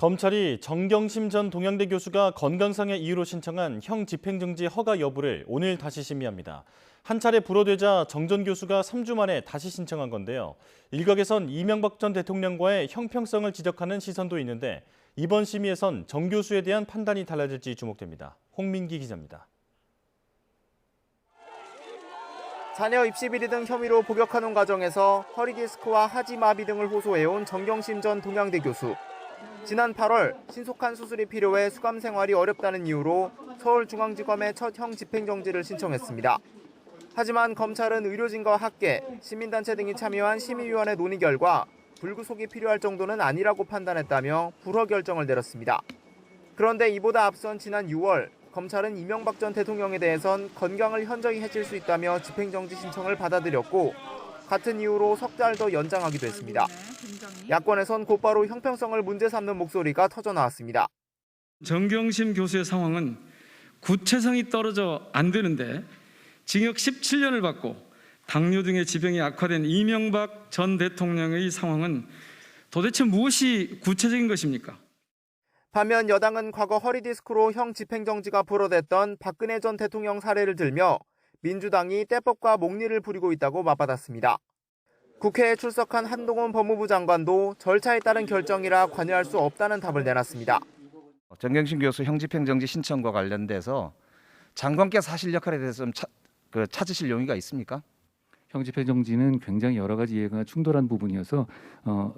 검찰이 정경심 전 동양대 교수가 건강상의 이유로 신청한 형 집행정지 허가 여부를 오늘 다시 심의합니다. 한 차례 불허되자 정 전 교수가 3주 만에 다시 신청한 건데요. 일각에선 이명박 전 대통령과의 형평성을 지적하는 시선도 있는데 이번 심의에선 정 교수에 대한 판단이 달라질지 주목됩니다. 홍민기 기자입니다. 자녀 입시 비리 등 혐의로 복역하는 과정에서 허리디스크와 하지마비 등을 호소해온 정경심 전 동양대 교수. 지난 8월 신속한 수술이 필요해 수감 생활이 어렵다는 이유로 서울중앙지검에 첫 형 집행정지를 신청했습니다. 하지만 검찰은 의료진과 학계, 시민단체 등이 참여한 심의위원회 논의 결과 불구속이 필요할 정도는 아니라고 판단했다며 불허 결정을 내렸습니다. 그런데 이보다 앞선 지난 6월 검찰은 이명박 전 대통령에 대해선 건강을 현저히 해칠 수 있다며 집행정지 신청을 받아들였고 같은 이유로 석 달 더 연장하기도 했습니다. 야권에선 곧바로 형평성을 문제 삼는 목소리가 터져나왔습니다. 정경심 교수의 상황은 구체성이 떨어져 안 되는데 징역 17년을 받고 당뇨 등의 지병이 악화된 이명박 전 대통령의 상황은 도대체 무엇이 구체적인 것입니까? 반면 여당은 과거 허리디스크로 형 집행정지가 불허됐던 박근혜 전 대통령 사례를 들며 민주당이 때법과 목리를 부리고 있다고 맞받았습니다. 국회에 출석한 한동훈 법무부 장관도 절차에 따른 결정이라 관여할 수 없다는 답을 내놨습니다. 정경심 교수 형 집행정지 신청과 관련돼서 장관께서 하실 역할에 대해서 좀 찾으실 용의가 있습니까? 형 집행정지는 굉장히 여러 가지 이해가 충돌한 부분이어서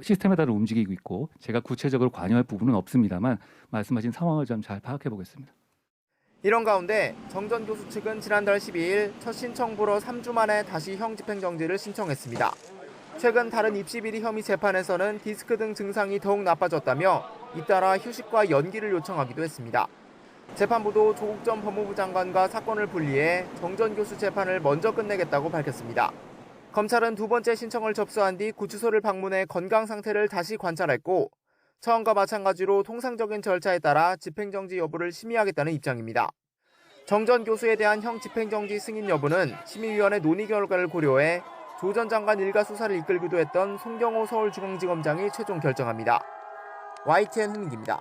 시스템에 따라 움직이고 있고 제가 구체적으로 관여할 부분은 없습니다만 말씀하신 상황을 좀 잘 파악해 보겠습니다. 이런 가운데 정 전 교수 측은 지난달 12일 첫 신청 불허 3주 만에 다시 형 집행정지를 신청했습니다. 최근 다른 입시 비리 혐의 재판에서는 디스크 등 증상이 더욱 나빠졌다며 잇따라 휴식과 연기를 요청하기도 했습니다. 재판부도 조국 전 법무부 장관과 사건을 분리해 정 전 교수 재판을 먼저 끝내겠다고 밝혔습니다. 검찰은 두 번째 신청을 접수한 뒤 구치소를 방문해 건강 상태를 다시 관찰했고 처음과 마찬가지로 통상적인 절차에 따라 집행정지 여부를 심의하겠다는 입장입니다. 정 전 교수에 대한 형 집행정지 승인 여부는 심의위원회 논의 결과를 고려해 조 전 장관 일가 수사를 이끌기도 했던 송경호 서울중앙지검장이 최종 결정합니다. YTN 홍민기입니다.